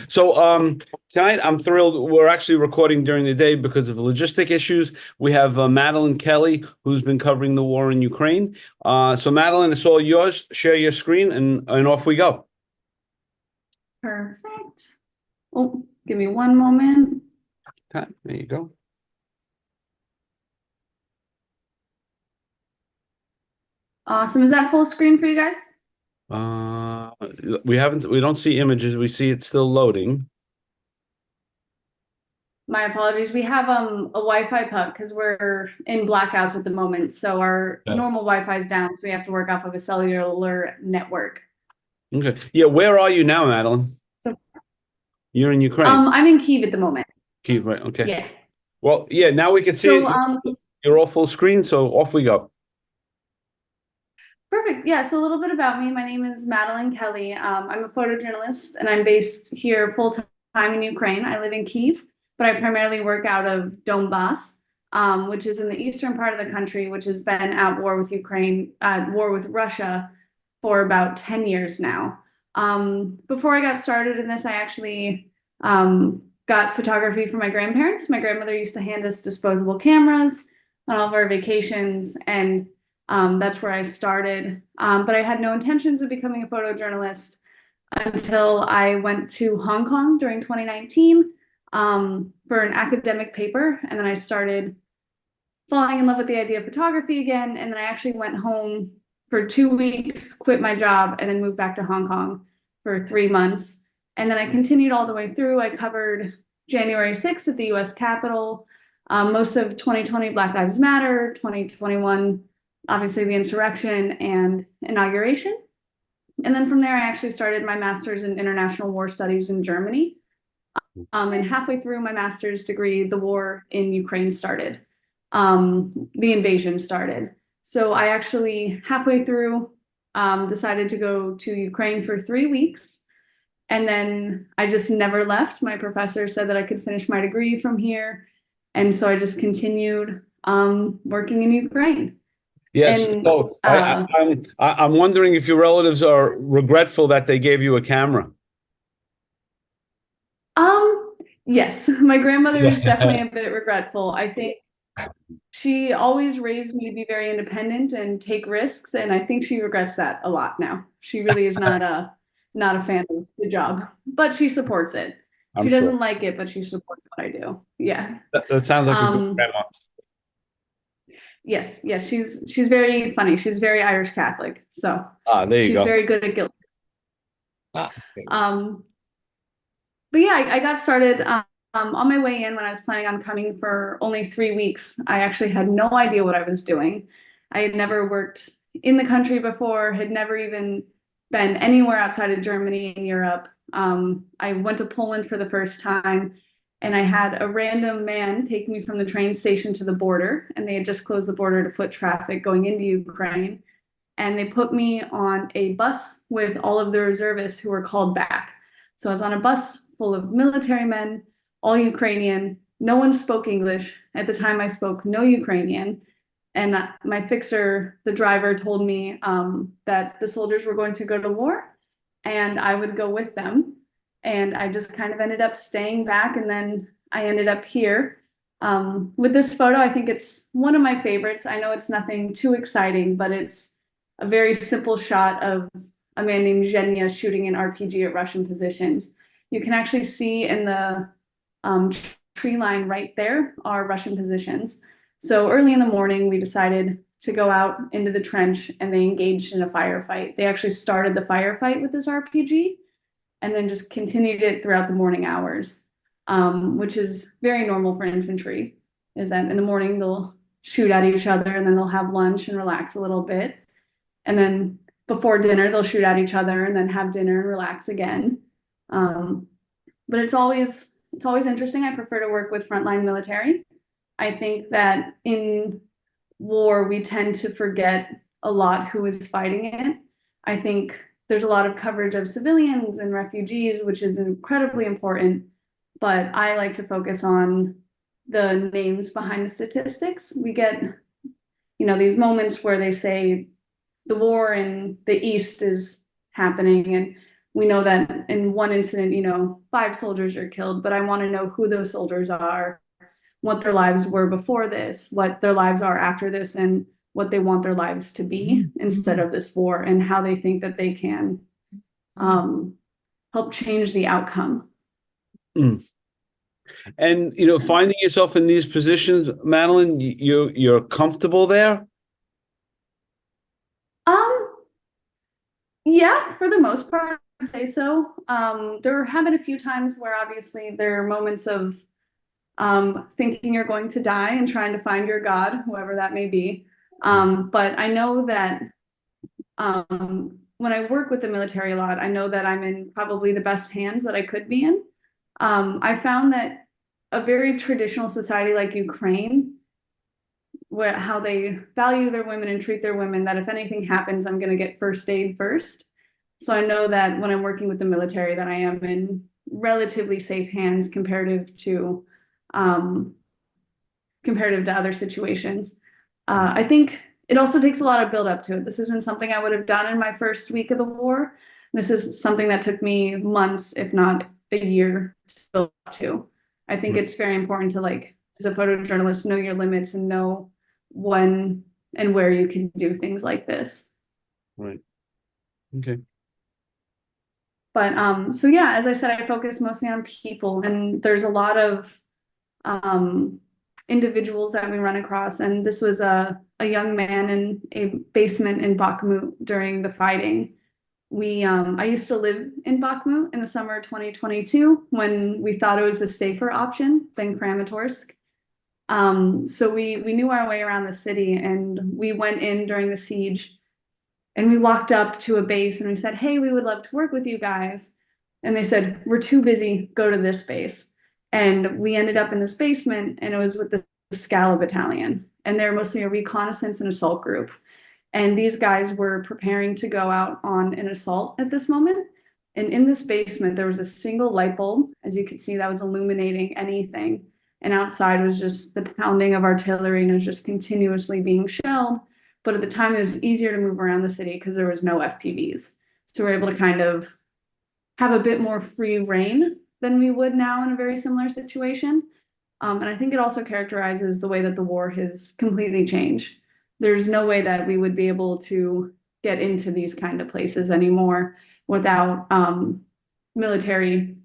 So tonight I'm thrilled. We're actually recording during the day because of the logistic issues. We have Madeline Kelly, who's been covering the war in Ukraine. So Madeline, it's all yours. Share your screen and off we go. Perfect. Oh, give me one moment. There you go. Awesome. Is that full screen for you guys? Uh, we don't see images. We see it's still loading. My apologies. We have a Wi-Fi pub because we're in blackouts at the moment. So our Yeah. normal Wi-Fi is down, so we have to work off of a cellular network. Okay. Yeah, where are you now, Madeline? So You're in Ukraine. I'm in Kyiv at the moment. Kyiv, right? Okay. Yeah. Well, yeah, now we can see So it. You're all full screen, so off we go. perfect. Yeah, so a little bit about me. My name is Madeline Kelly. I'm a photojournalist and I'm based here full time in Ukraine. I live in Kyiv, but I primarily work out of Donbass, which is in the eastern part of the country, which has been at war with Ukraine, at war with Russia for about 10 years now. Before I got started in this, I actually got photography from my grandparents. My grandmother used to hand us disposable cameras on all of our vacations, and that's where I started. But I had no intentions of becoming a photojournalist until I went to Hong Kong during 2019 for an academic paper. And then I started falling in love with the idea of photography again. And then I actually went home for 2 weeks, quit my job, and then moved back to Hong Kong for 3 months. And then I continued all the way through. I covered January 6th at the US Capitol, most of 2020 Black Lives Matter, 2021 obviously the insurrection and inauguration. And then from there, I actually started my master's in international war studies in Germany. And halfway through my master's degree, the war in Ukraine started. The invasion started. So I actually, halfway through, decided to go to Ukraine for 3 weeks. And then I just never left. My professor said that I could finish my degree from here. And so I just continued working in Ukraine. Yes. And So I'm wondering if your relatives are regretful that they gave you a camera. um, yes, my grandmother is definitely Yeah. a bit regretful. I think she always raised me to be very independent and take risks, and I think she regrets that a lot now. She really is not a fan of the job, but she supports it. I'm She sure. doesn't like it, but she supports what I do. Yeah. That sounds like a good Um, grandma. yes, yes, she's very funny. She's very Irish Catholic, so There you she's go. very good at guilt. Okay. Um, but yeah, I got started on my way in when I was planning on coming for only 3 weeks. I actually had no idea what I was doing. I had never worked in the country before, had never even been anywhere outside of Germany and Europe. I went to Poland for the first time, and I had a random man take me from the train station to the border, and they had just closed the border to foot traffic going into Ukraine. And they put me on a bus with all of the reservists who were called back. So I was on a bus full of military men, all Ukrainian. No one spoke English. At the time, I spoke no Ukrainian. And my fixer, the driver, told me that the soldiers were going to go to war and I would go with them. And I just kind of ended up staying back. And then I ended up here. With this photo, I think it's one of my favorites. I know it's nothing too exciting, but it's a very simple shot of a man named Zhenya shooting an RPG at Russian positions. You can actually see in the um, tree line right there are Russian positions. So early in the morning, we decided to go out into the trench and they engaged in a firefight. They actually started the firefight with this RPG and then just continued it throughout the morning hours, which is very normal for infantry. Is that in the morning they'll shoot at each other and then they'll have lunch and relax a little bit. And then before dinner, they'll shoot at each other and then have dinner and relax again. Um, but it's always interesting. I prefer to work with frontline military. I think that in war, we tend to forget a lot who is fighting it. I think there's a lot of coverage of civilians and refugees, which is incredibly important. But I like to focus on the names behind the statistics. We get, these moments where they say the war in the East is happening and we know that in one incident, 5 soldiers are killed, but I want to know who those soldiers are, what their lives were before this, what their lives are after this, and what they want their lives to be instead of this war, and how they think that they can help change the outcome. Mm. And finding yourself in these positions, Madeline, you're comfortable there? Um, yeah, for the most part, I'd say so. There have been a few times where obviously there are moments of thinking you're going to die and trying to find your God, whoever that may be. But I know that when I work with the military a lot, I know that I'm in probably the best hands that I could be in. I found that a very traditional society like Ukraine, where how they value their women and treat their women, that if anything happens, I'm going to get first aid first. So I know that when I'm working with the military, that I am in relatively safe hands um, comparative to other situations. I think it also takes a lot of build up to it. This isn't something I would have done in my first week of the war. This is something that took me months, if not a year, to build up to. I think Right. it's very important to, like, as a photojournalist, know your limits and know when and where you can do things like this. Right. Okay. But so yeah, as I said, I focus mostly on people, and there's a lot of um, individuals that we run across. And this was a young man in a basement in Bakhmut during the fighting. I used to live in Bakhmut in the summer of 2022 when we thought it was the safer option than Kramatorsk. So we knew our way around the city, and we went in during the siege, and we walked up to a base and we said, "Hey, we would love to work with you guys." And they said, "We're too busy, go to this base." And we ended up in this basement, and it was with the Scala Battalion. And they're mostly a reconnaissance and assault group. And these guys were preparing to go out on an assault at this moment. And in this basement, there was a single light bulb, as you can see, that was illuminating anything. And outside was just the pounding of artillery, and it was just continuously being shelled. But at the time, it was easier to move around the city because there was no FPVs. So we're able to kind of have a bit more free reign than we would now in a very similar situation. And I think it also characterizes the way that the war has completely changed. There's no way that we would be able to get into these kind of places anymore without military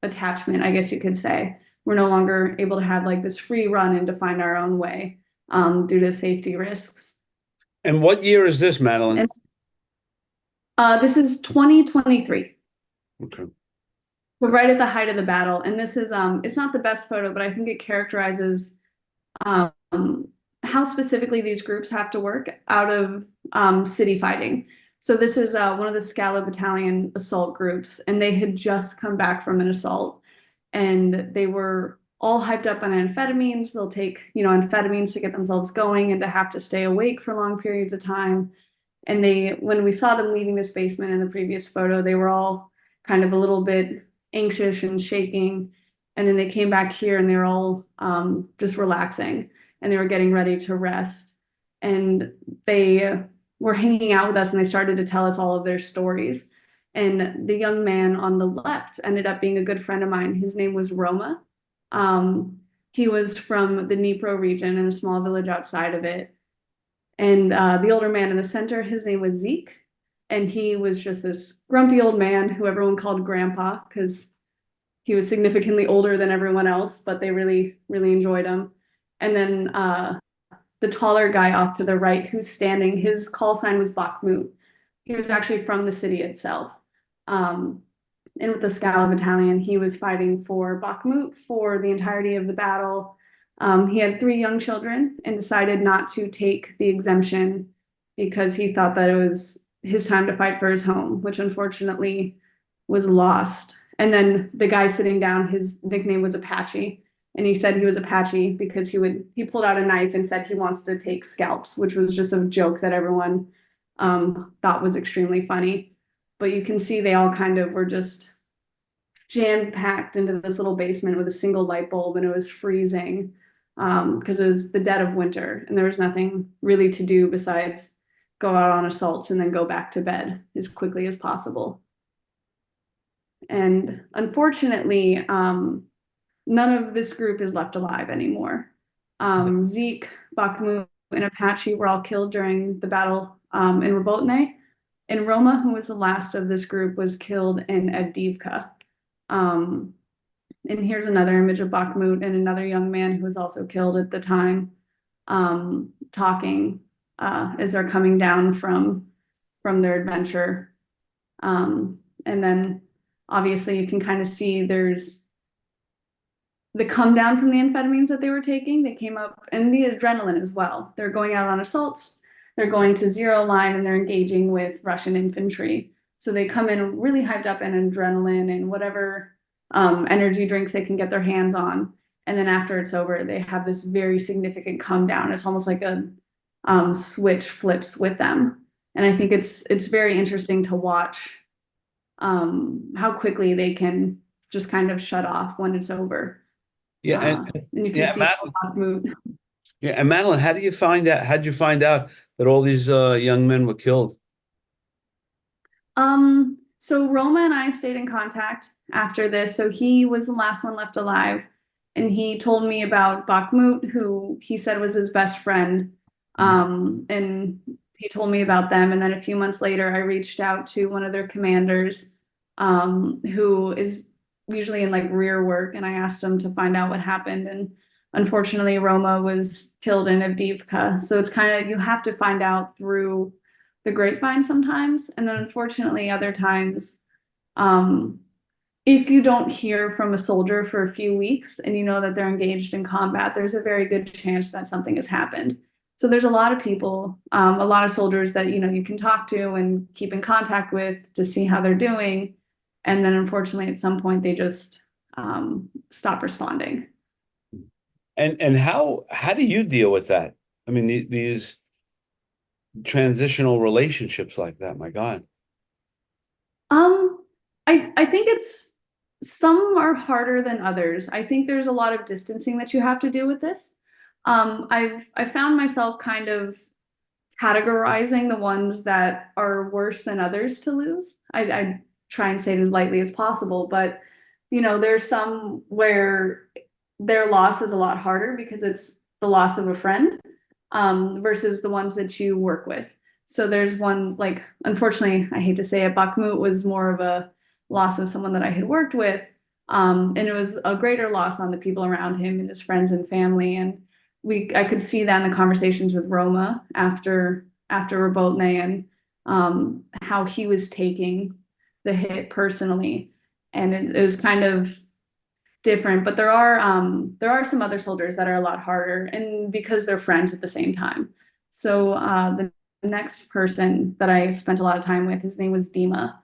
attachment, I guess you could say. We're no longer able to have like this free run and to find our own way due to safety risks. And what year is this, Madeline? And this is 2023. Okay. So right at the height of the battle. And this is it's not the best photo, but I think it characterizes um how specifically these groups have to work out of city fighting. So this is one of the Scala Battalion assault groups, and they had just come back from an assault, and they were all hyped up on amphetamines. They'll take, amphetamines to get themselves going and to have to stay awake for long periods of time. And when we saw them leaving this basement in the previous photo, they were all kind of a little bit anxious and shaking. And then they came back here and they were all just relaxing, and they were getting ready to rest. And they were hanging out with us, and they started to tell us all of their stories. And the young man on the left ended up being a good friend of mine. His name was Roma. He was from the Dnipro region in a small village outside of it. And the older man in the center, his name was Zeke. And he was just this grumpy old man who everyone called Grandpa because he was significantly older than everyone else, but they really, really enjoyed him. And then the taller guy off to the right who's standing, his call sign was Bakhmut. He was actually from the city itself. Um, and with the Scala Battalion, he was fighting for Bakhmut for the entirety of the battle. He had 3 young children and decided not to take the exemption because he thought that it was his time to fight for his home, which unfortunately was lost. And then the guy sitting down, his nickname was Apache. And he said he was Apache because he pulled out a knife and said he wants to take scalps, which was just a joke that everyone thought was extremely funny. But you can see they all kind of were just jam-packed into this little basement with a single light bulb, and it was freezing because it was the dead of winter, and there was nothing really to do besides go out on assaults and then go back to bed as quickly as possible. And unfortunately, none of this group is left alive anymore. Zeke, Bakhmut, and Apache were all killed during the battle in Robotny. And Roma, who was the last of this group, was killed in Avdiivka. Um, and here's another image of Bakhmut and another young man who was also killed at the time, talking as they're coming down from their adventure. And then obviously you can kind of see there's the come down from the amphetamines that they were taking. They came up, and the adrenaline as well. They're going out on assaults, they're going to zero line, and they're engaging with Russian infantry. So they come in really hyped up in adrenaline and whatever energy drink they can get their hands on. And then after it's over, they have this very significant come down. It's almost like a switch flips with them. And I think it's very interesting to watch how quickly they can just kind of shut off when it's over. Yeah, And you can yeah, see Bob move. yeah, and Madeline, how do you find out? How did you find out that all these young men were killed? So Roma and I stayed in contact after this. So he was the last one left alive, and he told me about Bakhmut, who he said was his best friend. And he told me about them. And then a few months later, I reached out to one of their commanders, who is usually in like rear work, and I asked him to find out what happened. And unfortunately, Roma was killed in Avdiivka. So it's kind of, you have to find out through the grapevine sometimes. And then unfortunately, other times, um, if you don't hear from a soldier for a few weeks and you know that they're engaged in combat, there's a very good chance that something has happened. So there's a lot of people, a lot of soldiers that you can talk to and keep in contact with to see how they're doing. And then unfortunately, at some point, they just stop responding. And how do you deal with that? I mean, these transitional relationships like that, my God. Um, I think it's some are harder than others. I think there's a lot of distancing that you have to do with this. I found myself kind of categorizing the ones that are worse than others to lose. I try and say it as lightly as possible, but there's some where their loss is a lot harder because it's the loss of a friend, versus the ones that you work with. So there's one, like, unfortunately, I hate to say it, Bakhmut was more of a loss of someone that I had worked with. And it was a greater loss on the people around him and his friends and family. And I could see that in the conversations with Roma after Robotny, and how he was taking the hit personally. And it was kind of different, but there are some other soldiers that are a lot harder, and because they're friends at the same time. So the next person that I spent a lot of time with, his name was Dima.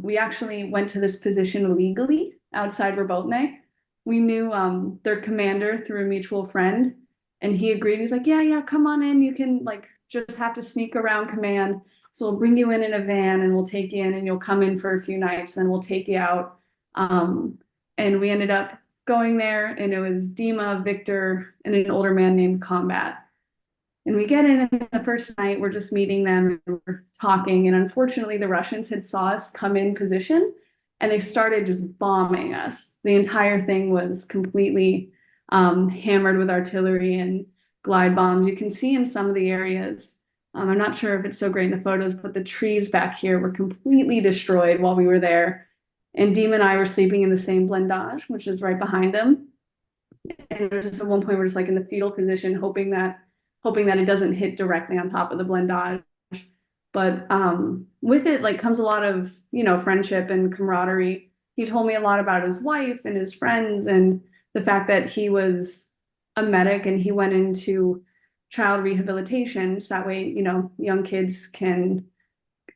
We actually went to this position legally outside Robotny. We knew their commander through a mutual friend, and he agreed. He's like, yeah, come on in. You can like just have to sneak around command. So we'll bring you in a van and we'll take you in, and you'll come in for a few nights, then we'll take you out. And we ended up going there, and it was Dima, Victor, and an older man named Combat. And we get in, and the first night we're just meeting them and we're talking. And unfortunately, the Russians had saw us come in position, and they started just bombing us. The entire thing was completely hammered with artillery and glide bombs. You can see in some of the areas, I'm not sure if it's so great in the photos, but the trees back here were completely destroyed while we were there. And Deem and I were sleeping in the same blindage, which is right behind him. And it was just at one point we're just like in the fetal position, hoping that it doesn't hit directly on top of the blindage. But with it like comes a lot of friendship and camaraderie. He told me a lot about his wife and his friends, and the fact that he was a medic and he went into child rehabilitation, so that way young kids can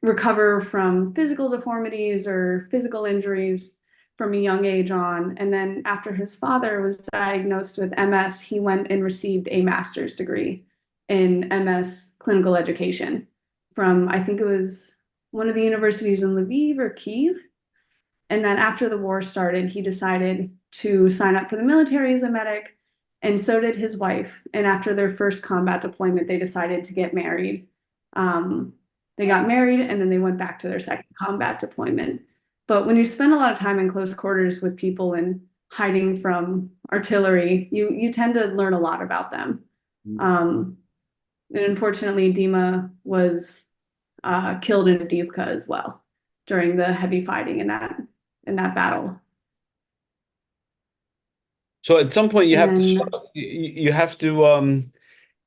recover from physical deformities or physical injuries from a young age on. And then after his father was diagnosed with MS, he went and received a master's degree in MS clinical education from, I think it was one of the universities in Lviv or Kiev. And then after the war started, he decided to sign up for the military as a medic, and so did his wife. And after their first combat deployment, they decided to get married. They got married, and then they went back to their second combat deployment. But when you spend a lot of time in close quarters with people and hiding from artillery, you tend to learn a lot about them. Um, and unfortunately, Dima was killed in Avdiivka as well during the heavy fighting in that battle. So at some point you And have to then you have to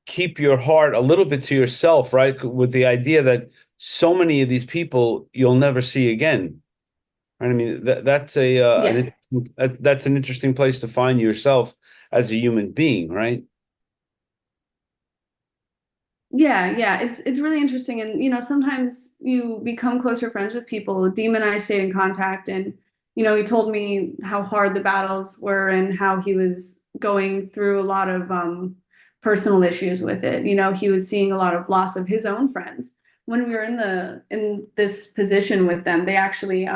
keep your heart a little bit to yourself, right? With the idea that so many of these people you'll never see again. Right? I mean that's yeah, that's an interesting place to find yourself as a human being, right? yeah, it's really interesting, and sometimes you become closer friends with people. Deem and I stayed in contact, and he told me how hard the battles were and how he was going through a lot of personal issues with it. He was seeing a lot of loss of his own friends. When we were in this position with them, they actually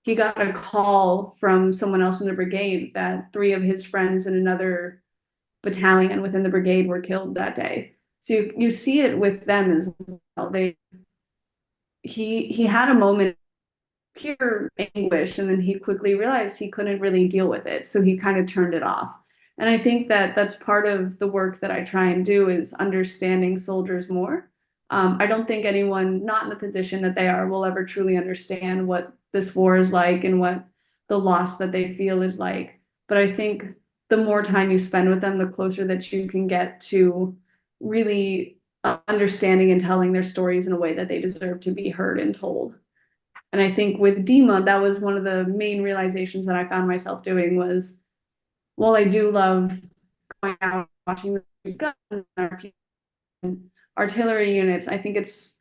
he got a call from someone else in the brigade that three of his friends in another battalion within the brigade were killed that day. So you see it with them as well. He had a moment pure anguish, and then he quickly realized he couldn't really deal with it, so he kind of turned it off. And I think that that's part of the work that I try and do is understanding soldiers more. I don't think anyone not in the position that they are will ever truly understand what this war is like and what the loss that they feel is like. But I think the more time you spend with them, the closer that you can get to really understanding and telling their stories in a way that they deserve to be heard and told. And I think with Dima, that was one of the main realizations that I found myself doing was, while I do love going out watching the guns and artillery units, I think it's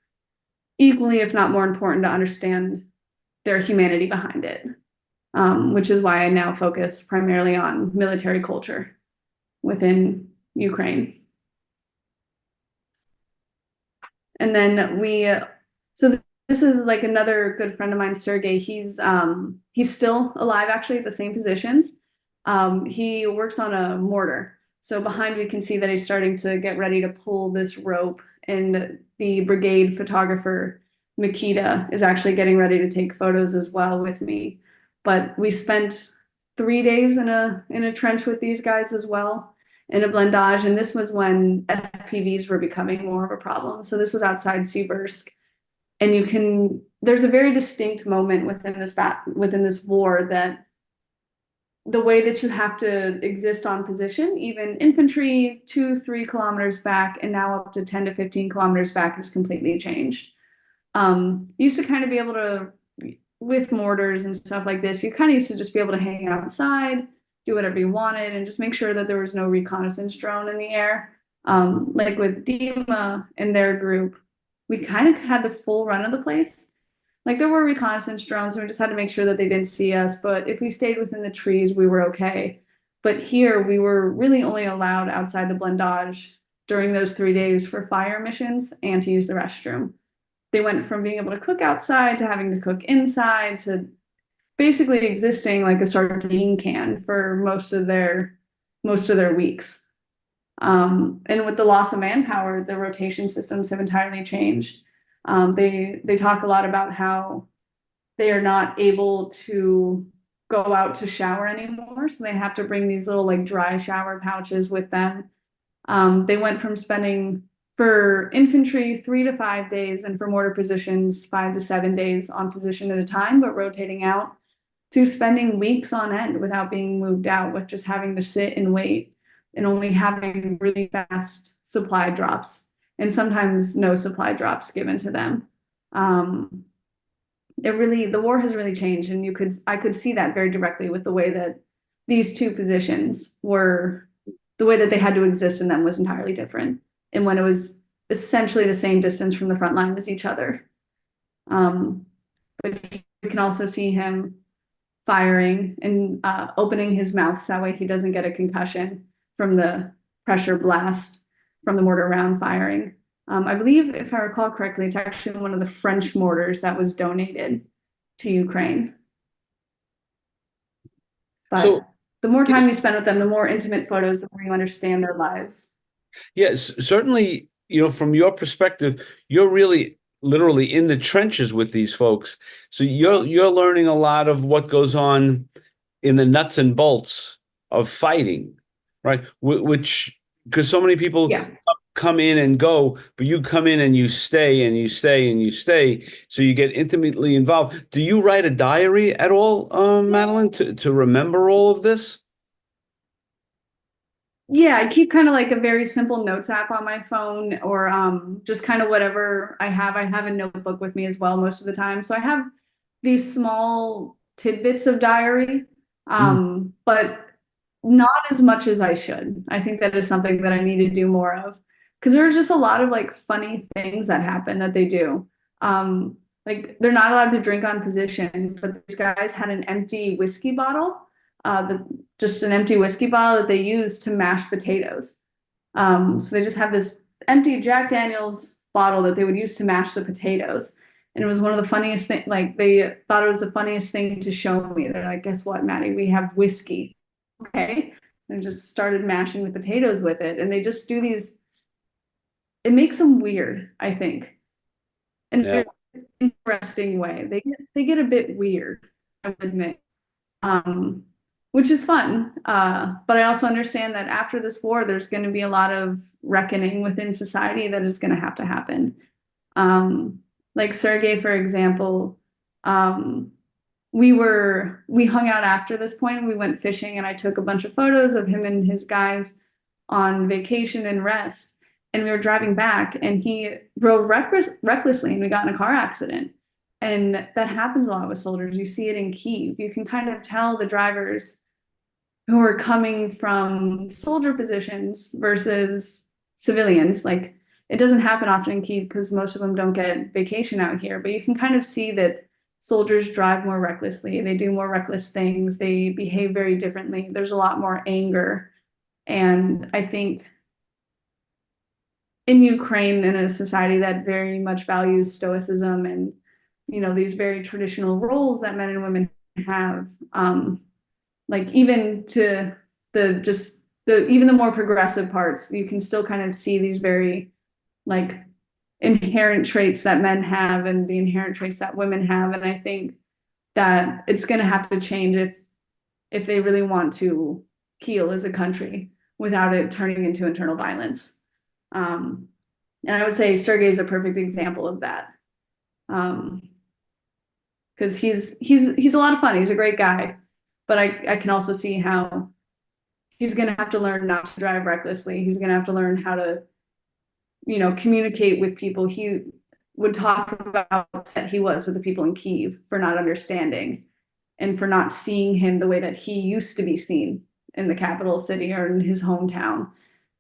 equally, if not more important, to understand their humanity behind it, which is why I now focus primarily on military culture within Ukraine. And then so this is like another good friend of mine, Sergey. He's still alive actually at the same positions. He works on a mortar. So behind we can see that he's starting to get ready to pull this rope, and the brigade photographer Makita is actually getting ready to take photos as well with me. But we spent 3 days in a trench with these guys as well in a blindage, and this was when FPVs were becoming more of a problem. So this was outside Siversk, and there's a very distinct moment within this war that the way that you have to exist on position, even infantry 2-3 kilometers back and now up to 10 to 15 kilometers back, has completely changed. Used to kind of be able to, with mortars and stuff like this, you kind of used to just be able to hang outside, do whatever you wanted, and just make sure that there was no reconnaissance drone in the air. Like with Dima and their group, we kind of had the full run of the place. Like there were reconnaissance drones, and we just had to make sure that they didn't see us. But if we stayed within the trees, we were okay. But here, we were really only allowed outside the blindage during those 3 days for fire missions and to use the restroom. They went from being able to cook outside to having to cook inside to basically existing like a sardine can for most of their weeks. And with the loss of manpower, the rotation systems have entirely changed. They talk a lot about how they are not able to go out to shower anymore, so they have to bring these little like dry shower pouches with them. They went from spending for infantry 3 to 5 days, and for mortar positions 5 to 7 days on position at a time, but rotating out, to spending weeks on end without being moved out, with just having to sit and wait and only having really fast supply drops and sometimes no supply drops given to them. Um, the war has really changed, and I could see that very directly with the way that these two positions were, the way that they had to exist in them was entirely different. And when it was essentially the same distance from the front line as each other. Um, but you can also see him firing and opening his mouth so that way he doesn't get a concussion from the pressure blast from the mortar round firing. I believe, if I recall correctly, it's actually one of the French mortars that was donated to Ukraine. So But the more yes, time you spend with them, the more intimate photos, the more you understand their lives. yes, certainly, from your perspective, you're really literally in the trenches with these folks. So you're learning a lot of what goes on in the nuts and bolts of fighting, right? Which because so many people Yeah. come in and go, but you come in and you stay and you stay and you stay, so you get intimately involved. Do you write a diary at all, Madeline, to remember all of this? Yeah, I keep kind of like a very simple notes app on my phone or just kind of whatever I have. I have a notebook with me as well most of the time. So I have these small tidbits of diary, Mm. but not as much as I should. I think that is something that I need to do more of because there's just a lot of like funny things that happen that they do. Like they're not allowed to drink on position, but these guys had an empty whiskey bottle, just an empty whiskey bottle that they use to mash potatoes. So they just have this empty Jack Daniels bottle that they would use to mash the potatoes. And it was one of the funniest things, like they thought it was the funniest thing to show me. They're like, guess what, Maddie? We have whiskey. Okay. And just started mashing the potatoes with it. And they just do these, it makes them weird, I think, in Yeah. an interesting way. They get a bit weird, I would admit. Um, which is fun. But I also understand that after this war, there's going to be a lot of reckoning within society that is going to have to happen. Um, like Sergey, for example, um, we hung out after this point. We went fishing, and I took a bunch of photos of him and his guys on vacation and rest. And we were driving back, and he drove recklessly, and we got in a car accident. And that happens a lot with soldiers. You see it in Kyiv. You can kind of tell the drivers who are coming from soldier positions versus civilians. Like it doesn't happen often in Kyiv because most of them don't get vacation out here, but you can kind of see that soldiers drive more recklessly. They do more reckless things. They behave very differently. There's a lot more anger. And I think in Ukraine, in a society that very much values stoicism and these very traditional roles that men and women have, like even to the just the even the more progressive parts, you can still kind of see these very like inherent traits that men have and the inherent traits that women have. And I think that it's going to have to change if they really want to heal as a country without it turning into internal violence. Um, and I would say Sergey is a perfect example of that. Because he's a lot of fun. He's a great guy, but I can also see how he's going to have to learn not to drive recklessly. He's going to have to learn how to, communicate with people. He would talk about how upset he was with the people in Kyiv for not understanding and for not seeing him the way that he used to be seen in the capital city or in his hometown.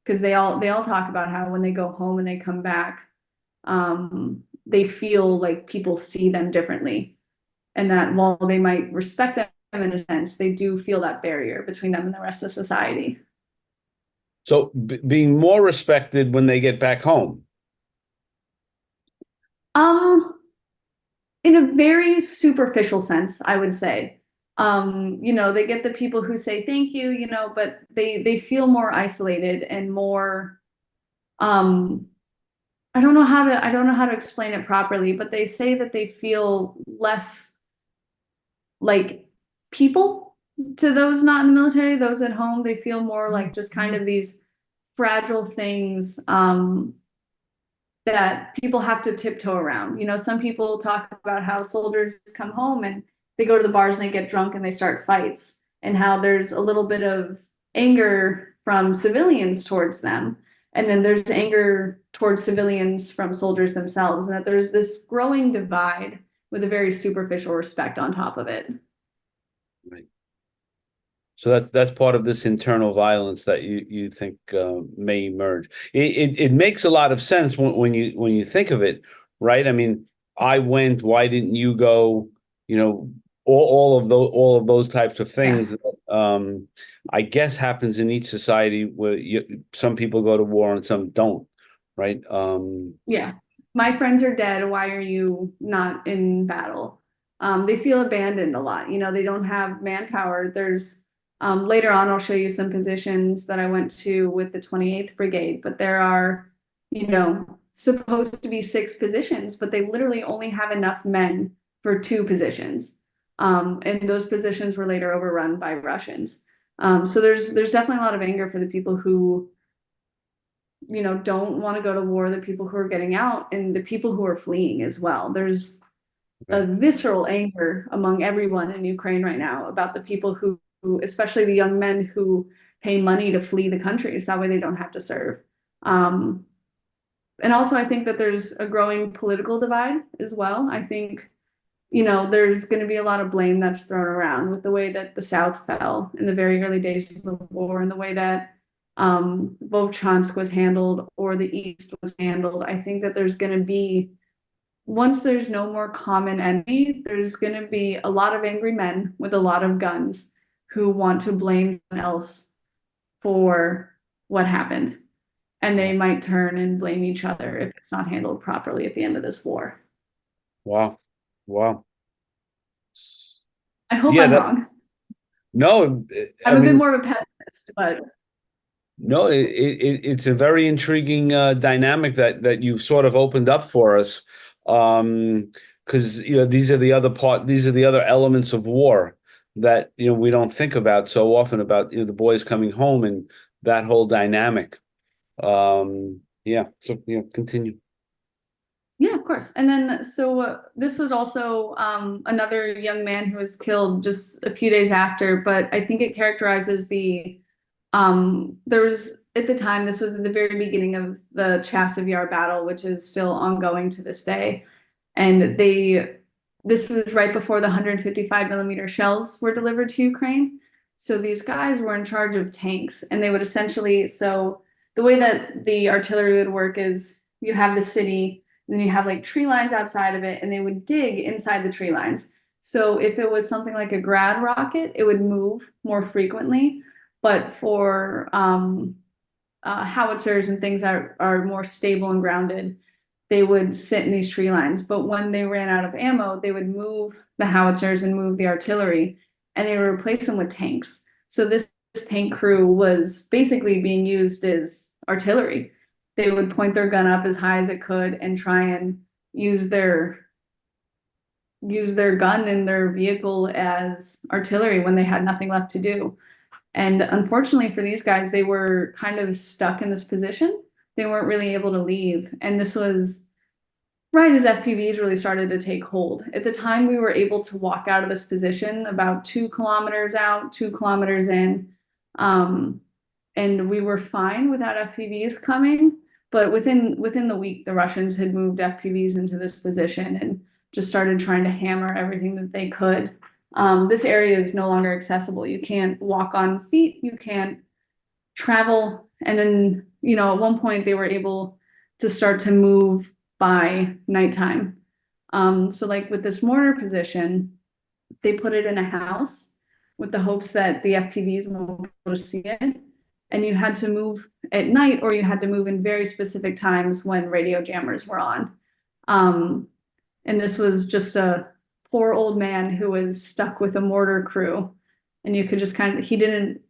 Because they all talk about how when they go home and they come back, they feel like people see them differently, and that while they might respect them in a sense, they do feel that barrier between them and the rest of society. So being more respected when they get back home. Um, in a very superficial sense, I would say. They get the people who say thank you, but they feel more isolated and more um I don't know how to explain it properly, but they say that they feel less like people to those not in the military, those at home. They feel more like just kind of these fragile things that people have to tiptoe around. Some people talk about how soldiers come home and they go to the bars and they get drunk and they start fights, and how there's a little bit of anger from civilians towards them. And then there's anger towards civilians from soldiers themselves, and that there's this growing divide with a very superficial respect on top of it. Right. So that's part of this internal violence that you think may emerge. It makes a lot of sense when you think of it, right? I mean, I went, why didn't you go? You know, all of those types of Yeah. things. Um, I guess happens in each society where some people go to war and some don't, right? Yeah. My friends are dead. Why are you not in battle? They feel abandoned a lot. They don't have manpower. There's later on, I'll show you some positions that I went to with the 28th Brigade, but there are, supposed to be 6 positions, but they literally only have enough men for 2 positions. And those positions were later overrun by Russians. So there's definitely a lot of anger for the people who, don't want to go to war, the people who are getting out, and the people who are fleeing as well. There's a Okay. visceral anger among everyone in Ukraine right now about the people who, especially the young men who pay money to flee the country, so that way they don't have to serve. Um, and also, I think that there's a growing political divide as well. I think, there's going to be a lot of blame that's thrown around with the way that the South fell in the very early days of the war and the way that Volchansk was handled or the East was handled. I think that there's going to be, once there's no more common enemy, there's going to be a lot of angry men with a lot of guns who want to blame someone else for what happened. And they might turn and blame each other if it's not handled properly at the end of this war. Wow. Wow. I hope Yeah, I'm that wrong. no, I I'm a bit mean, more of a pessimist, but no, it's a very intriguing dynamic that you've sort of opened up for us. Because these are the other elements of war that we don't think about so often about the boys coming home and that whole dynamic. Yeah, so continue. yeah, of course. And then, so this was also another young man who was killed just a few days after, but I think it characterizes there was, at the time, this was at the very beginning of the Chasiv Yar battle, which is still ongoing to this day. And this was right before the 155 millimeter shells were delivered to Ukraine. So these guys were in charge of tanks, and they would essentially, so the way that the artillery would work is you have the city, and then you have like tree lines outside of it, and they would dig inside the tree lines. So if it was something like a grad rocket, it would move more frequently. But for howitzers and things that are more stable and grounded, they would sit in these tree lines. But when they ran out of ammo, they would move the howitzers and move the artillery, and they would replace them with tanks. So this tank crew was basically being used as artillery. They would point their gun up as high as it could and try and use their gun and their vehicle as artillery when they had nothing left to do. And unfortunately for these guys, they were kind of stuck in this position. They weren't really able to leave. And this was right as FPVs really started to take hold. At the time, we were able to walk out of this position about 2 kilometers out, 2 kilometers in. And we were fine without FPVs coming. But within the week, the Russians had moved FPVs into this position and just started trying to hammer everything that they could. This area is no longer accessible. You can't walk on feet, you can't travel. And then, at one point they were able to start to move by nighttime. So like with this mortar position, they put it in a house with the hopes that the FPVs won't be able to see it. And you had to move at night, or you had to move in very specific times when radio jammers were on. Um, and this was just a poor old man who was stuck with a mortar crew. And you could just he didn't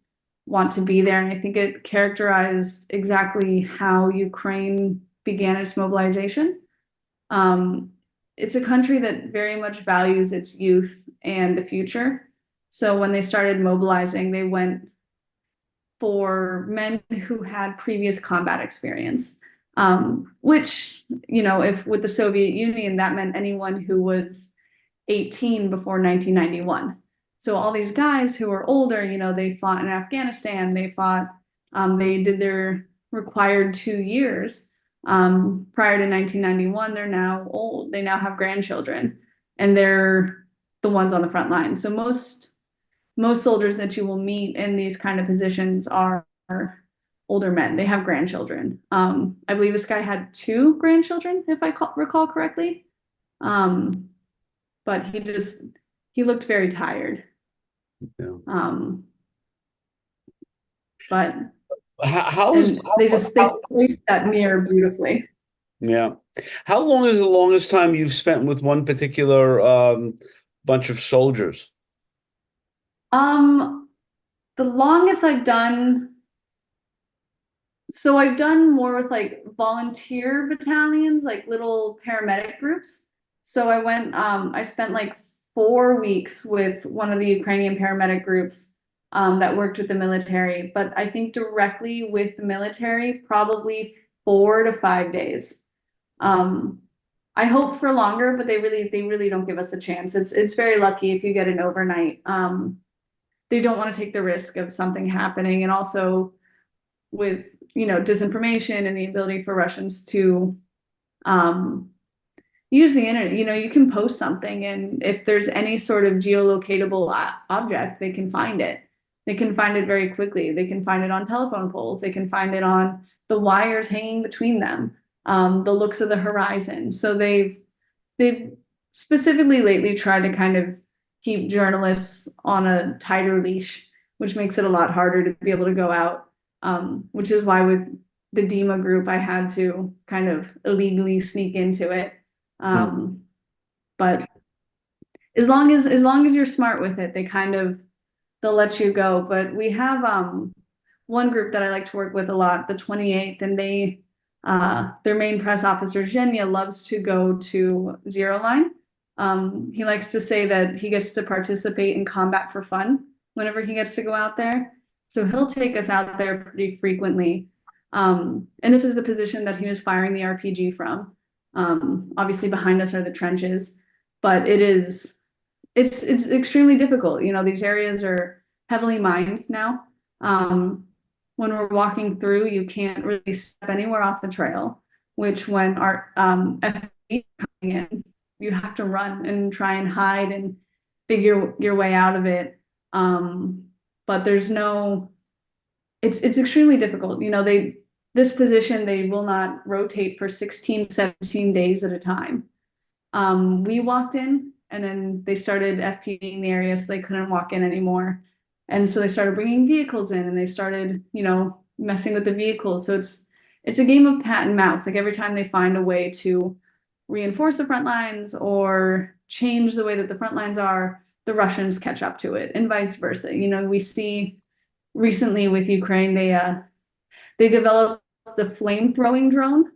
want to be there. And I think it characterized exactly how Ukraine began its mobilization. Um, it's a country that very much values its youth and the future. So when they started mobilizing, they went for men who had previous combat experience, which, if with the Soviet Union, that meant anyone who was 18 before 1991. So all these guys who are older, they fought in Afghanistan, they did their required 2 years. Prior to 1991, they're now old. They now have grandchildren, and they're the ones on the front line. So most soldiers that you will meet in these kind of positions are older men. They have grandchildren. I believe this guy had 2 grandchildren, if I recall correctly. But he looked very tired. Yeah. But How is and they placed that mirror beautifully. Yeah. How long is the longest time you've spent with one particular bunch of soldiers? Um, the longest I've done So I've done more with like volunteer battalions, like little paramedic groups. So I spent like 4 weeks with one of the Ukrainian paramedic groups that worked with the military. But I think directly with the military, probably 4 to 5 days. Um, I hope for longer, but they really don't give us a chance. It's very lucky if you get an overnight. They don't want to take the risk of something happening, and also with disinformation and the ability for Russians to um, use the internet. You can post something, and if there's any sort of geolocatable object, they can find it. They can find it very quickly. They can find it on telephone poles. They can find it on the wires hanging between them, the looks of the horizon. So they've specifically lately tried to kind of keep journalists on a tighter leash, which makes it a lot harder to be able to go out. Which is why with the DEMA group, I had to kind of illegally sneak into it. Hmm. But as long as you're smart with it, they'll let you go. But we have one group that I like to work with a lot, the 28th, and their main press officer, Zhenya, loves to go to Zero Line. He likes to say that he gets to participate in combat for fun whenever he gets to go out there. So he'll take us out there pretty frequently. And this is the position that he was firing the RPG from. Obviously behind us are the trenches, but it's extremely difficult. These areas are heavily mined now. When we're walking through, you can't really step anywhere off the trail, which when our FPV coming in, you have to run and try and hide and figure your way out of it. But it's extremely difficult. This position, they will not rotate for 16, 17 days at a time. We walked in and then they started FPVing the area, so they couldn't walk in anymore. And so they started bringing vehicles in and they started, messing with the vehicles. So it's a game of cat and mouse. Like every time they find a way to reinforce the front lines or change the way that the front lines are, the Russians catch up to it and vice versa. We see recently with Ukraine, they developed the flame throwing drone,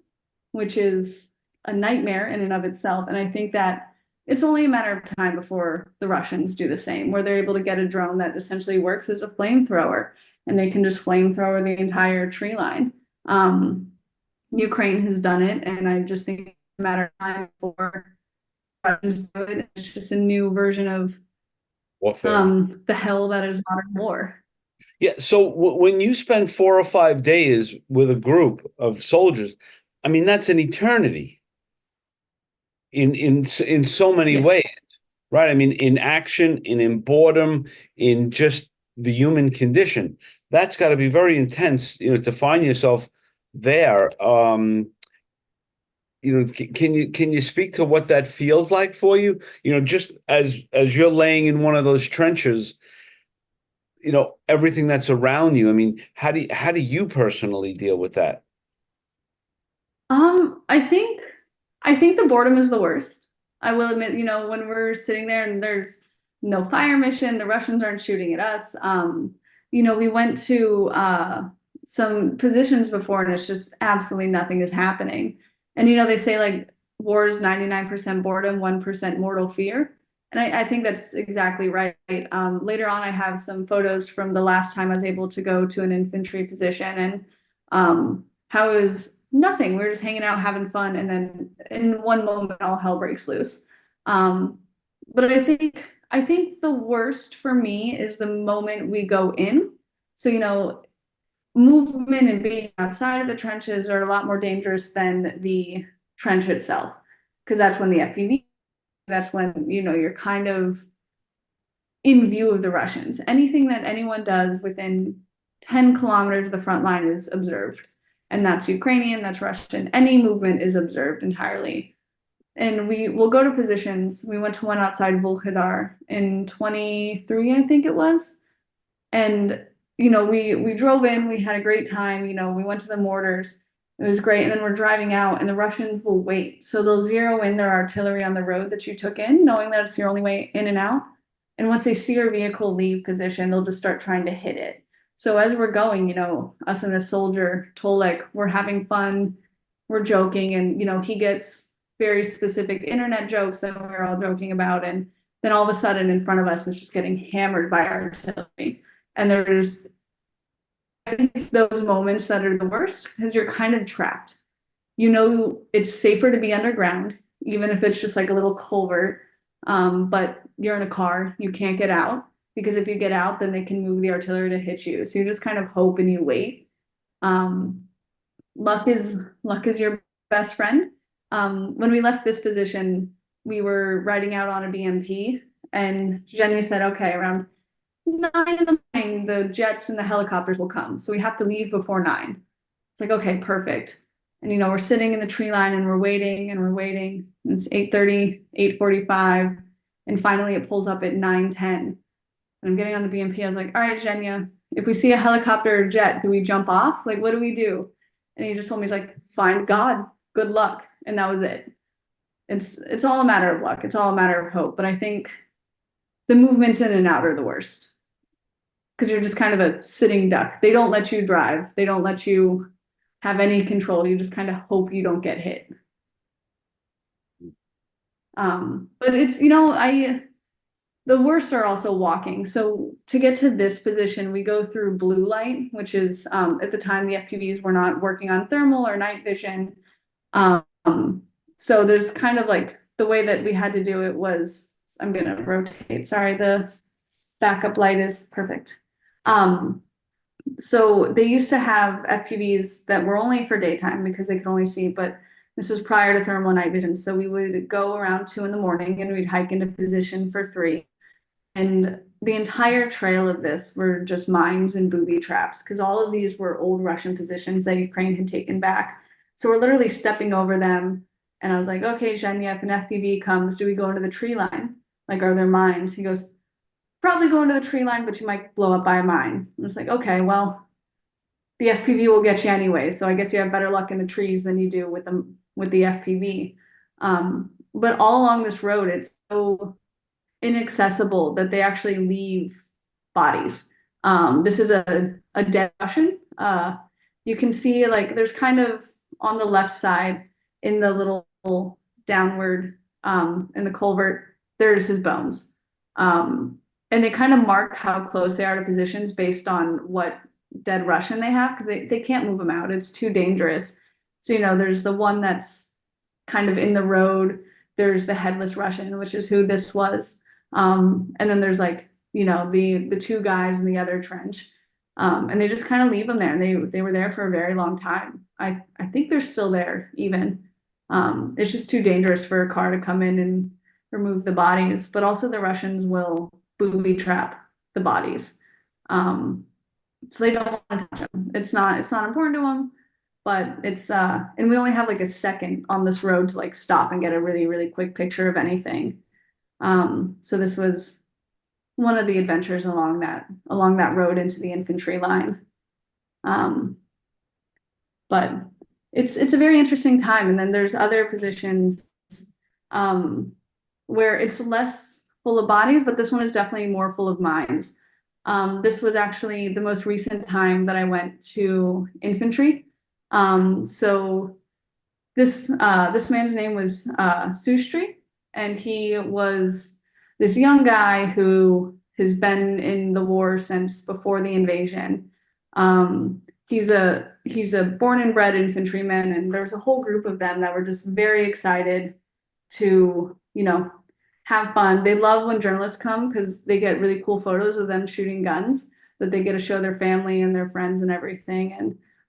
which is a nightmare in and of itself. And I think that it's only a matter of time before the Russians do the same, where they're able to get a drone that essentially works as a flamethrower and they can just flamethrower the entire tree line. Ukraine has done it, and I just think it's a matter of time before Russians do it. It's just a new version of Warfare. the hell that is modern war. Yeah. So when you spend 4 or 5 days with a group of soldiers, I mean, that's an eternity in so many Yeah. ways, right? I mean, in action, in boredom, in just the human condition. That's got to be very intense, to find yourself there. Can you speak to what that feels like for you? Just as you're laying in one of those trenches, everything that's around you. I mean, how do you personally deal with that? I think the boredom is the worst. I will admit, when we're sitting there and there's no fire mission, the Russians aren't shooting at us. We went to some positions before and it's just absolutely nothing is happening. And they say like war is 99% boredom, 1% mortal fear. And I think that's exactly right. Later on, I have some photos from the last time I was able to go to an infantry position, and how it was nothing. We were just hanging out, having fun, and then in one moment, all hell breaks loose. Um, but I think the worst for me is the moment we go in. So movement and being outside of the trenches are a lot more dangerous than the trench itself, because that's when the FPV. That's when you're kind of in view of the Russians. Anything that anyone does within 10 kilometers of the front line is observed. And that's Ukrainian, that's Russian. Any movement is observed entirely. And we will go to positions. We went to one outside Volkhedar in 23, I think it was. And we drove in, we had a great time, we went to the mortars. It was great. And then we're driving out and the Russians will wait. So they'll zero in their artillery on the road that you took in, knowing that it's your only way in and out. And once they see your vehicle leave position, they'll just start trying to hit it. So as we're going, us and the soldier, Tolek, we're having fun, we're joking, and he gets very specific internet jokes that we're all joking about, and then all of a sudden in front of us is just getting hammered by artillery. And I think it's those moments that are the worst because you're kind of trapped. It's safer to be underground, even if it's just like a little culvert. But you're in a car, you can't get out because if you get out, then they can move the artillery to hit you. So you just kind of hope and you wait. Um, luck is your best friend. When we left this position, we were riding out on a BMP, and Jenny said, "Okay, around 9 in the morning, the jets and the helicopters will come, so we have to leave before 9." It's like, okay, perfect. And we're sitting in the tree line and we're waiting and we're waiting. And it's 8:30, 8:45, and finally it pulls up at 9:10. And I'm getting on the BMP. I was like, all right, Jenya, if we see a helicopter or jet, do we jump off? Like, what do we do? And he just told me, he's like, find God, good luck. And that was it. It's all a matter of luck. It's all a matter of hope. But I think the movements in and out are the worst because you're just kind of a sitting duck. They don't let you drive. They don't let you have any control. You just kind of hope you don't get hit. But the worst are also walking. So to get to this position, we go through blue light, which is at the time the FPVs were not working on thermal or night vision. Um, so there's kind of like the way that we had to do it was, I'm gonna rotate. Sorry, the backup light is perfect. So they used to have FPVs that were only for daytime because they could only see, but this was prior to thermal night vision. So we would go around 2 in the morning and we'd hike into position for 3. And the entire trail of this were just mines and booby traps because all of these were old Russian positions that Ukraine had taken back. So we're literally stepping over them. And I was like, okay, Zhenya, if an FPV comes, do we go into the tree line? Like, are there mines? He goes, probably go into the tree line, but you might blow up by a mine. I was like, okay, well, the FPV will get you anyway. So I guess you have better luck in the trees than you do with the FPV. But all along this road, it's so inaccessible that they actually leave bodies. This is a dead Russian. You can see like there's kind of on the left side in the little downward in the culvert, there's his bones. And they kind of mark how close they are to positions based on what dead Russian they have because they can't move them out. It's too dangerous. So, there's the one that's kind of in the road. There's the headless Russian, which is who this was. And then there's like, the 2 guys in the other trench. And they just kind of leave them there. And they were there for a very long time. I think they're still there even. It's just too dangerous for a car to come in and remove the bodies, but also the Russians will booby trap the bodies. So they don't want to touch them. It's not important to them, but and we only have like a second on this road to like stop and get a really, really quick picture of anything. So this was one of the adventures along that road into the infantry line. But it's a very interesting time. And then there's other positions where it's less full of bodies, but this one is definitely more full of mines. This was actually the most recent time that I went to infantry. So this man's name was Sustri, and he was this young guy who has been in the war since before the invasion. He's a born and bred infantryman, and there's a whole group of them that were just very excited to, have fun. They love when journalists come because they get really cool photos of them shooting guns that they get to show their family and their friends and everything.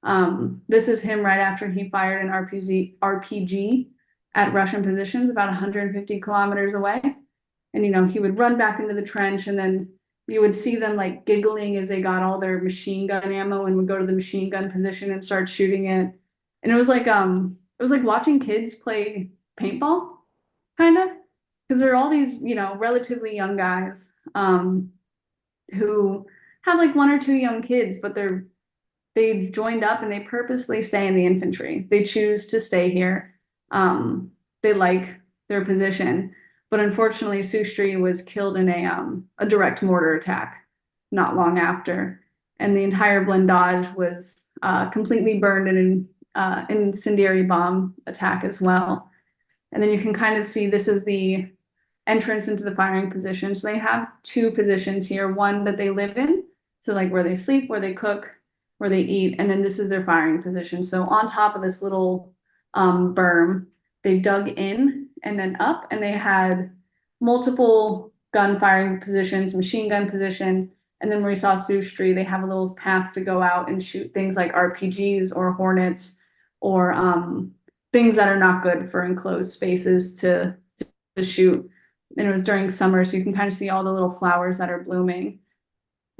And this is him right after he fired an RPG at Russian positions about 150 kilometers away. And he would run back into the trench, and then you would see them like giggling as they got all their machine gun ammo and would go to the machine gun position and start shooting it. And it was like watching kids play paintball, kind of, because there are all these, relatively young guys who have like 1 or 2 young kids, but they joined up and they purposefully stay in the infantry. They choose to stay here. They like their position. But unfortunately, Sustri was killed in a direct mortar attack not long after. and the entire blindage was completely burned in an incendiary bomb attack as well. And then you can kind of see this is the entrance into the firing position. So they have two positions here, one that they live in, so like where they sleep, where they cook, where they eat, and then this is their firing position. So on top of this little berm, they dug in and then up, and they had multiple gun firing positions, machine gun position, and then where we saw Sioux Street, they have a little path to go out and shoot things like RPGs or Hornets or things that are not good for enclosed spaces to shoot. And it was during summer, so you can kind of see all the little flowers that are blooming.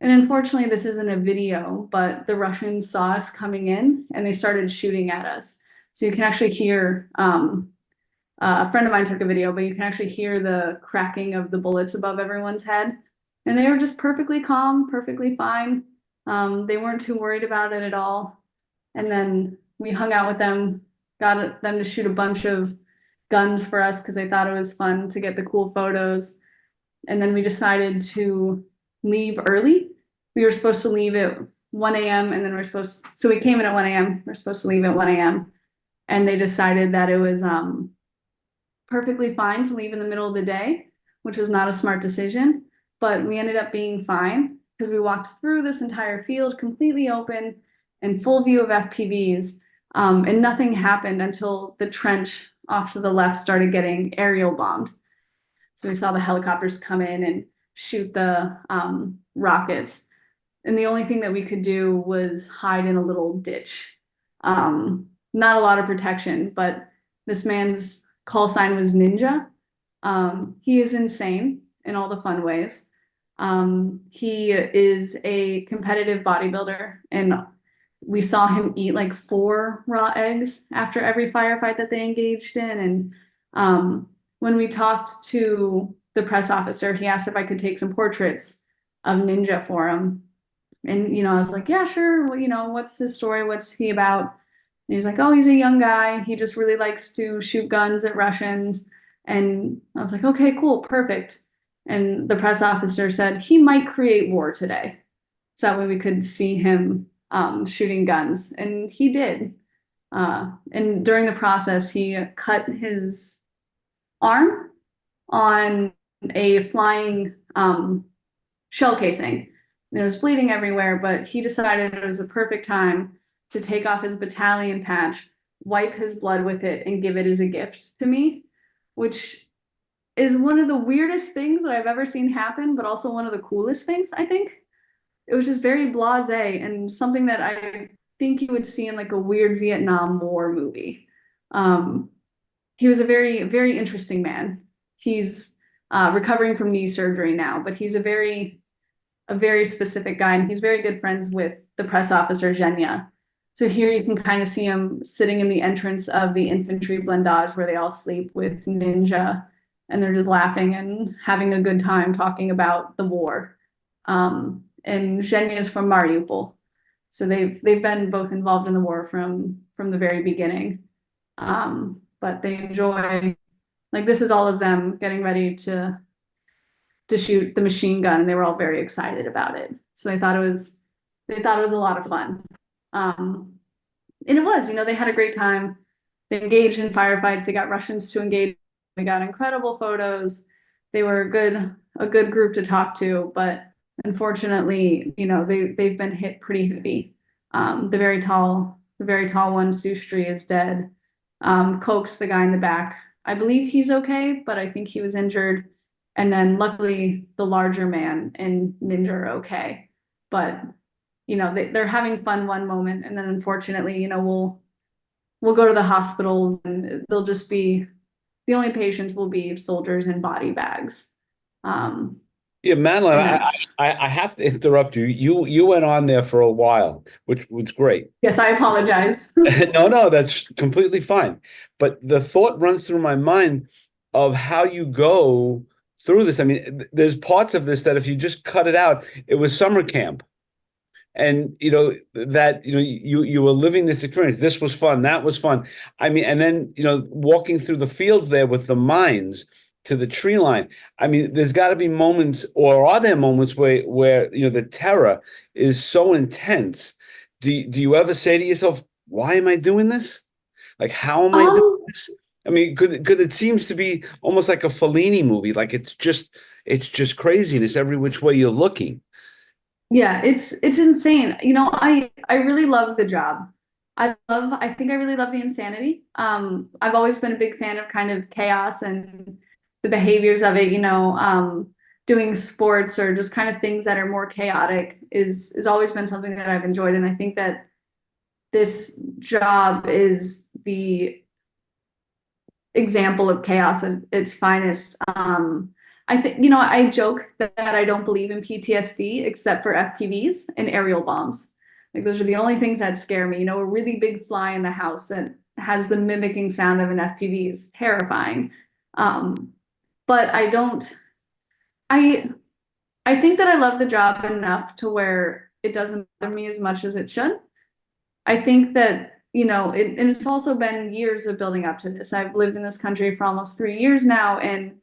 And unfortunately, this isn't a video, but the Russians saw us coming in and they started shooting at us. So you can actually hear, a friend of mine took a video, but you can actually hear the cracking of the bullets above everyone's head. And they were just perfectly calm, perfectly fine. They weren't too worried about it at all. And then we hung out with them, got them to shoot a bunch of guns for us because they thought it was fun to get the cool photos. And then we decided to leave early. We were supposed to leave at 1 a.m. and then so we came in at 1 a.m. We're supposed to leave at 1 a.m. And they decided that it was perfectly fine to leave in the middle of the day, which was not a smart decision. But we ended up being fine because we walked through this entire field completely open and full view of FPVs. And nothing happened until the trench off to the left started getting aerial bombed. So we saw the helicopters come in and shoot the rockets. And the only thing that we could do was hide in a little ditch. Not a lot of protection, but this man's call sign was Ninja. He is insane in all the fun ways. He is a competitive bodybuilder, and we saw him eat like 4 raw eggs after every firefight that they engaged in. And when we talked to the press officer, he asked if I could take some portraits of Ninja for him. And, I was like, yeah, sure. Well, what's his story? What's he about? And he's like, oh, he's a young guy. He just really likes to shoot guns at Russians. And I was like, okay, cool, perfect. And the press officer said he might create war today. So that way we could see him shooting guns. And he did. And during the process, he cut his arm on a flying shell casing. There was bleeding everywhere, but he decided it was a perfect time to take off his battalion patch, wipe his blood with it, and give it as a gift to me, which is one of the weirdest things that I've ever seen happen, but also one of the coolest things, I think. It was just very blasé and something that I think you would see in like a weird Vietnam War movie. He was a very, very interesting man. He's recovering from knee surgery now, but he's a very specific guy, and he's very good friends with the press officer, Zhenya. So here you can kind of see him sitting in the entrance of the infantry blindage where they all sleep with Ninja, and they're just laughing and having a good time talking about the war. And Zhenya is from Mariupol. So they've been both involved in the war from the very beginning. But they enjoy, like, this is all of them getting ready to shoot the machine gun, and they were all very excited about it. So they thought it was a lot of fun. And it was, they had a great time. They engaged in firefights. They got Russians to engage. We got incredible photos. They were a good group to talk to, but unfortunately, they've been hit pretty heavy. The very tall one, Sioux Street, is dead. Cokes, the guy in the back, I believe he's okay, but I think he was injured. And then luckily the larger man and Ninja are okay. But, they're having fun one moment, and then unfortunately, we'll go to the hospitals, and they'll just be, the only patients will be soldiers in body bags. Yeah, Madeline, I have to interrupt you. You went on there for a while, which was great. Yes, I apologize. No, that's completely fine. But the thought runs through my mind of how you go through this. I mean, there's parts of this that if you just cut it out, it was summer camp. And that you were living this experience. This was fun. That was fun. I mean, and then walking through the fields there with the mines. to the tree line. I mean, there's got to be moments, or are there moments where the terror is so intense? Do you ever say to yourself, "Why am I doing this? Like, how am I doing Um, this?" I mean, because it seems to be almost like a Fellini movie. Like it's just craziness every which way you're looking. yeah, it's insane. I really love the job. I think I really love the insanity. I've always been a big fan of kind of chaos and the behaviors of it, doing sports or just kind of things that are more chaotic is always been something that I've enjoyed. And I think that this job is the example of chaos at its finest. I think, I joke that I don't believe in PTSD except for FPVs and aerial bombs. Like those are the only things that scare me. A really big fly in the house that has the mimicking sound of an FPV is terrifying. But I I think that I love the job enough to where it doesn't bother me as much as it should. I think that, and it's also been years of building up to this. I've lived in this country for almost 3 years now, and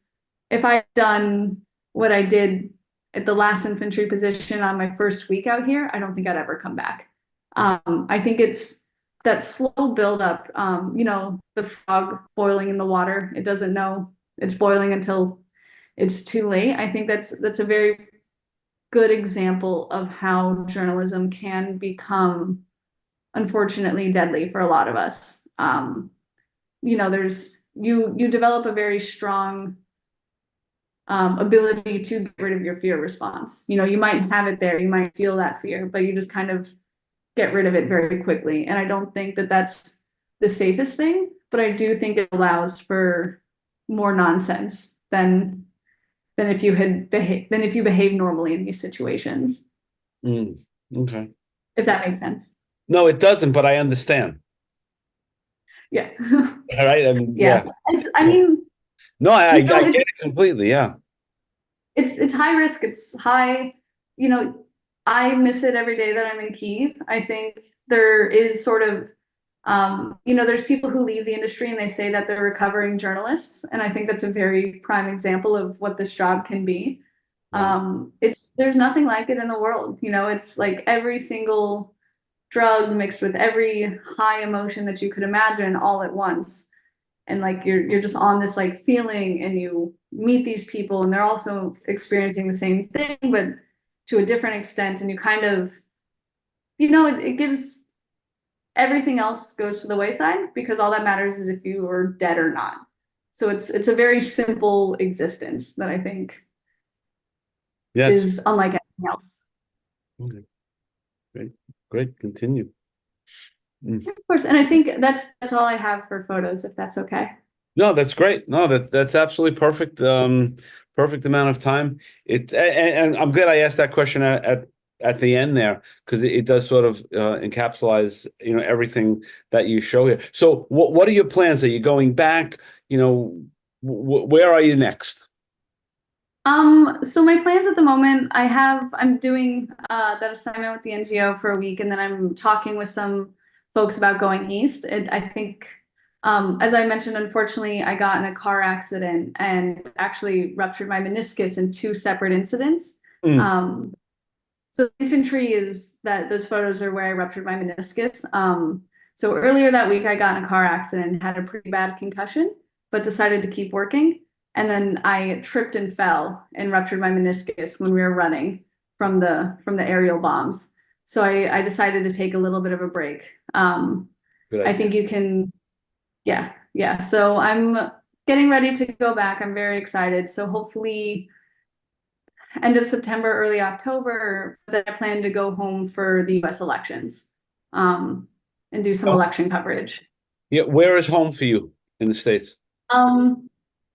if I had done what I did at the last infantry position on my first week out here, I don't think I'd ever come back. I think it's that slow buildup. The frog boiling in the water. It doesn't know it's boiling until it's too late. I think that's a very good example of how journalism can become, unfortunately, deadly for a lot of us. There's you develop a very strong ability to get rid of your fear response. You might have it there, you might feel that fear, but you just kind of get rid of it very quickly. And I don't think that that's the safest thing, but I do think it allows for more nonsense than if you behave normally in these situations, Mm, okay. if that makes sense. No, it doesn't, but I understand. Yeah. All right. I mean, Yeah. yeah. I mean, No, I get it's it completely. Yeah. it's high risk. It's high, you know, I miss it every day that I'm in Kyiv. I think there is sort of, there's people who leave the industry and they say that they're recovering journalists, and I think that's a very prime example of what this job can be. Right. There's nothing like it in the world. It's like every single drug mixed with every high emotion that you could imagine all at once, and like you're just on this like feeling, and you meet these people and they're also experiencing the same thing but to a different extent, and you kind of, it gives, everything else goes to the wayside because all that matters is if you are dead or not. So it's a very simple existence that I think Yes. is unlike anything else. Okay. Great. Great. Continue. Mm. Of course, and I think that's all I have for photos, if that's okay. No, that's great. No, that's absolutely perfect. Perfect amount of time. And I'm glad I asked that question at the end there because it does sort of encapsulize everything that you show here. So what are your plans? Are you going back? Where are you next? So my plans at the moment, I'm doing that assignment with the NGO for a week, and then I'm talking with some folks about going east. I think, as I mentioned, unfortunately, I got in a car accident and actually ruptured my meniscus in two separate incidents. Mm, Um, so infantry is that those photos are where I ruptured my meniscus. So earlier that week, I got in a car accident and had a pretty bad concussion, but decided to keep working. And then I tripped and fell and ruptured my meniscus when we were running from the aerial bombs. So I decided to take a little bit of a break. good I idea. think you can, yeah, yeah. So I'm getting ready to go back. I'm very excited. So hopefully end of September, early October, that I plan to go home for the US elections, um, and do some Oh, election coverage. yeah. Where is home for you in the States? Um,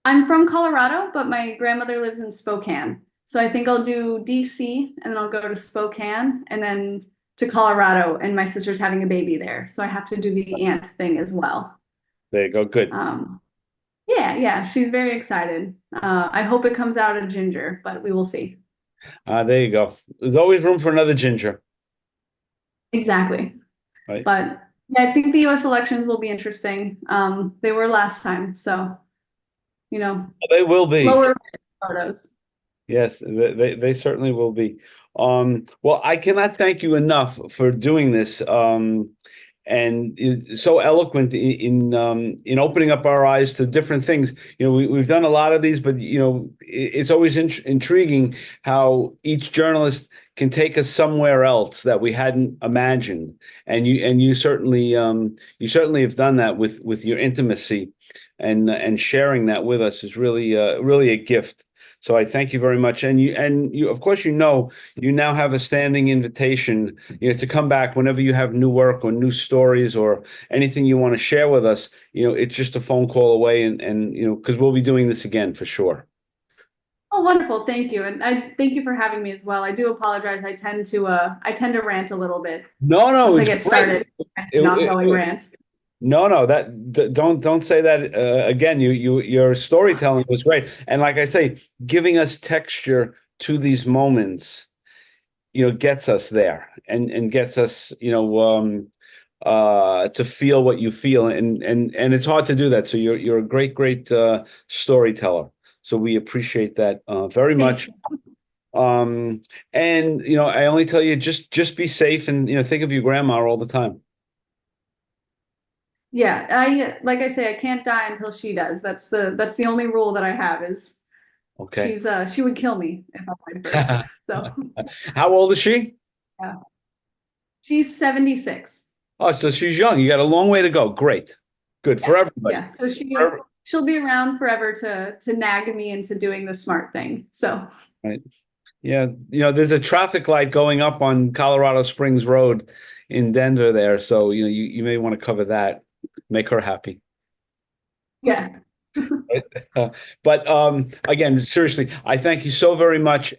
I'm from Colorado, but my grandmother lives in Spokane. So I think I'll do DC and then I'll go to Spokane and then to Colorado, and my sister's having a baby there. So I have to do the aunt thing as well. There you go. Good. Um, yeah, yeah, she's very excited. I hope it comes out a ginger, but we will see. There you go. There's always room for another ginger, Exactly. right? But yeah, I think the US elections will be interesting. They were last time, so you know, They will be. lower photos. Yes, they certainly will be. Well, I cannot thank you enough for doing this. And so eloquent in opening up our eyes to different things. We've done a lot of these, but it's always intriguing how each journalist can take us somewhere else that we hadn't imagined. And you certainly have done that with your intimacy, and sharing that with us is really a gift. So I thank you very much. And of course, you now have a standing invitation, to come back whenever you have new work or new stories or anything you want to share with us. It's just a phone call away, and because we'll be doing this again for sure. Oh, wonderful. Thank you. And I thank you for having me as well. I do apologize. I tend to rant a little bit No, no, once I it's get great. started. An ongoing rant. No, no, don't say that again. Your storytelling was great, and like I say, giving us texture to these moments, gets us there, and gets us, to feel what you feel, and it's hard to do that. So you're a great storyteller. So we appreciate that very Thank much. you. And I only tell you, just be safe, and think of your grandma all the time. Yeah, like I say, I can't die until she does. That's the only rule that I have is Okay. she would kill me if I died first. So How old is she? yeah. She's 76. Oh, so she's young. You got a long way to go. Great. Good for Yeah, everybody. yeah. So For she'll be around forever to nag me into doing the smart thing. So Right. Yeah. There's a traffic light going up on Colorado Springs Road in Denver there. So, you may want to cover that. Make her happy. yeah. Right? But again, seriously, I thank you so very much.